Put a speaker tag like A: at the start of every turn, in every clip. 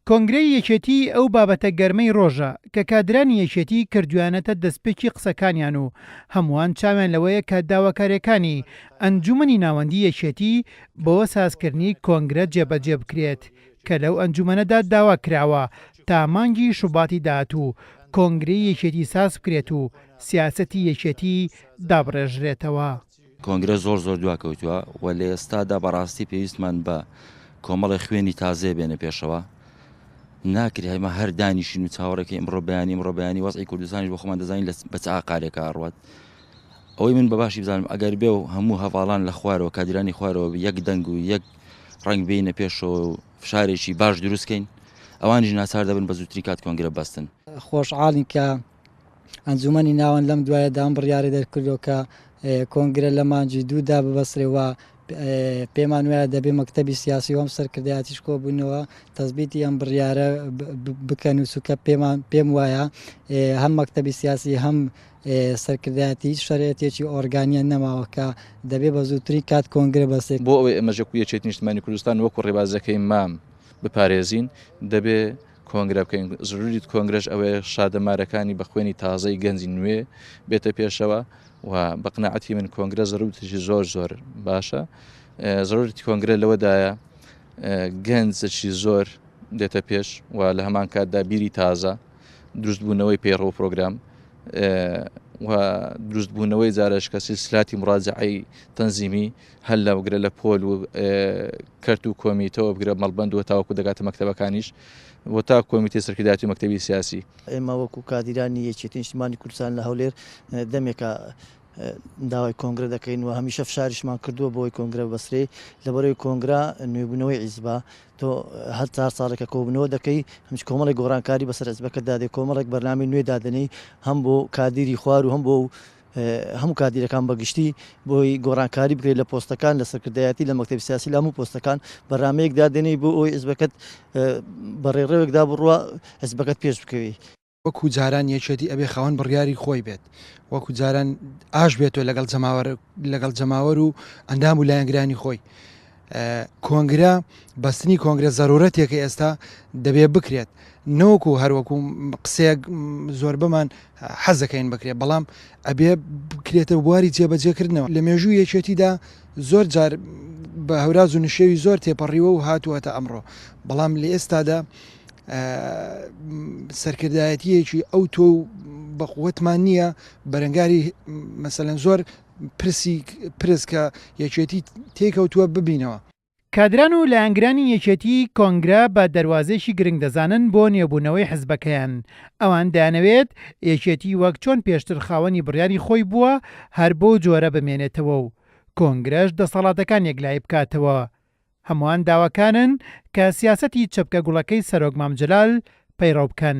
A: کۆنگرەی یەکێتی ئەو بابەتە گەرمەی ڕۆژە کە کادرانی یەکێتی کردویانەتە دەستپێکی قسەکانیان و هەمووان چاویان لەوەیە کە داواکاریەکانی ئەنجومەنی ناوەندی یەکێتی بەوە سازکردنی کۆنگرە جێبەجێ بکرێت کە لەو ئەنجومەنەدا داوا کراوە تا مانگی شوباتی داهاتوو کۆنگرەی یەکێتی ساز بکرێت و سیاسەتی یەکێتی دابڕێژرێتەوە.
B: کۆنگرە زۆر دواکەوتووە و لە ئێستادا بەڕاستی پێویستمان بە کۆمەڵی خوێنی تازێ بێنە پێشەوە. ناکری هەمە هەر دانیشین و چاوەڕێکی ئەمڕۆبیانی وەزعی کوردستانیش بۆ خۆمان دەزانین بە چ ئاقارێکە ئاڕوات. ئەوەی من بەباشی بزانم ئەگەر بێ و هەموو هەواڵان لە خوارەوە کادرانی خوارەوە یەک دەنگ و یەک ڕنگ بینە پێشەوە و فشارێکی باش دروستکەین ئەوانیش ناچار دەبن بە زووتری کات کۆنگرە بەستن.
C: خۆشحاڵین کە ئەنجومەنی ناوەند لەم دوایەدا بڕیاری دەرکردەوە کە کۆنگرە لە مانجی دوودا ببەسرێەوە. پێمان وایە دەبێ مەکتەبی سیاسی و ئەم سەرکردایەتیش کۆبوونەوە تەزبیتی ئەم بڕیارە بکەن و سوکە پێم وایە هەم مەکتەبی سیاسی هەم سەرکردایەتی شەرێتێکی ئۆرگانیان نەماوە کە دەبێ بە زووتری کات کۆنگرە بەسێت.
D: بۆ ئەوەی ئەمەژە یەکێتی نیشتیمانی کوردستان وەکو ڕێبازەکەی مام بپارێزین دەبێ کۆنگرە بکەین. زروری کۆنگرەش ئەوەیە شادەمارەکانی بە خوێنی تازەی گەنجی نوێ بێتە پێشەوە و بەقناعەتی من کۆنگرە زەروتیشی زۆر باشە. زەروری کۆنگرە لەوەدایە گەنجێکی زۆر دێتە پێش و لە هەمان کاتدا بیری تازە دروستبوونەوەی پەیڕۆ پرۆگرام و دروستبوونەوەی جارش کە سیلسلاتی مڕاجعەی تەنزیمی هەل لەوگرە لە پۆل و کەرت و کۆمیتەوە بگرە مەڵبەند و تاوەکو دەگاتە مەکتەبەکانیش و تا کۆمیتەی سەرکردایەتی و مەکتەبی سیاسی.
E: ئێمە وەکو کادیرانی یەکێتی نیشتیمانی کوردستان لە هەولێر دەمێکە داوای کۆنگرە دەکەین و هەمیشە فشاریشمان کردووە بۆی کۆنگرە بەسرێ لەبەرەوەی کۆنگرە نوێبوونەوەی حیزبە تۆ هەر 4 ساڵێکە کۆبوونەوە دەکەی هەمچ کۆمەڵی گۆڕانکاری بەسەر حیزبەکە دادێ کۆمەڵێک بەرنامەی نوێ دادنەی هەم بۆ کادیری خوار و هەم بۆ هەموو کادیرەکان بەگشتی بۆی گۆڕانکاری بکرێت لە پۆستەکان لە سەرکردایەتی لە مەکتەبی سیاسی لە هەموو پۆستەکان بەرنامەیەک دادنەی بۆ ئەوی حیزبەکەت بەڕێڕەوێکدا بڕوە حیزبەکەت پێش بکەوی.
F: وەکو جاران یەکێتی ئەبێ خاوەن بڕیاری خۆی بێت وەکو جاران ئاش بێتەوە لەگەڵ جەماوەر و ئەندام و لایەنگرانی خۆی. کۆنگرە بەستنی کۆنگرە زەرورەتێکە ئێستا دەبێ بکرێت نەوەکو هەروەکو قسەیەک زۆر بەمان حەزەکەین بکرێت بەڵام ئەبێ بکرێتە بواری جێبەجێکردنەوە. لە مێژوو یەکێتیدا زۆر جار بە هەوراز و نشێوی زۆر تێپەڕیوە و هاتووەتە ئەمڕۆ بەڵام لە ئێستادا سەرکردایەتیەکی ئەو تۆ بەقوتمان نییە بەرەنگاری مەسەلەن زۆر پرس کە یەکێتی تێکەوتووە ببینەوە.
A: کادران و لایەنگرانی یەکێتی کۆنگرە بە دەواازێکی گرنگ دەزانن بۆ نێبوونەوەی حیزبەکەیان. ئەوان دەیانەوێت یەکێتی وەک چۆن پێشتر خاوەنی بڕیاری خۆی بووە هەر بۆ جۆرە بمێنێتەوە و کۆنگرەش دەسەڵاتەکان یەکلای بکاتەوە. هەمووان داواکانن کە سیاسەتی چەپکە گوڵەکەی سەرۆک مام جەلال پەیڕەو بکەن.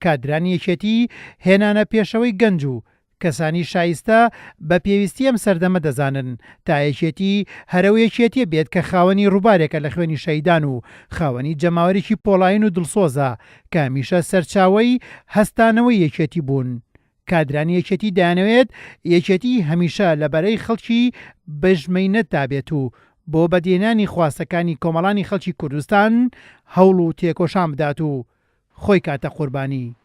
A: کادرانی یەکێتی هێنانە پێشەوەی گەنج و کەسانی شایستە بە پێویستی ئەم سەردەمە دەزانن تا یەکێتی هەرەو یەکێتیە بێت کە خاوەنی ڕووبارێکە لە خوێنی شەیدان و خاوەنی جەماوەرێکی پۆڵاین و دڵسۆزە کە هەمیشە سەرچاوەی هەستانەوەی یەکێتی بوون. کادرانی یەکێتی دەیانەوێت یەکێتی هەمیشە لەبەرەی خەڵکی بەژمەینەت دابێت و بۆ بەدێنانی خواستەکانی کۆمەڵانی خەڵکی کوردستان هەوڵ و تێکۆشان بدات و خۆی کاتە قوربانی.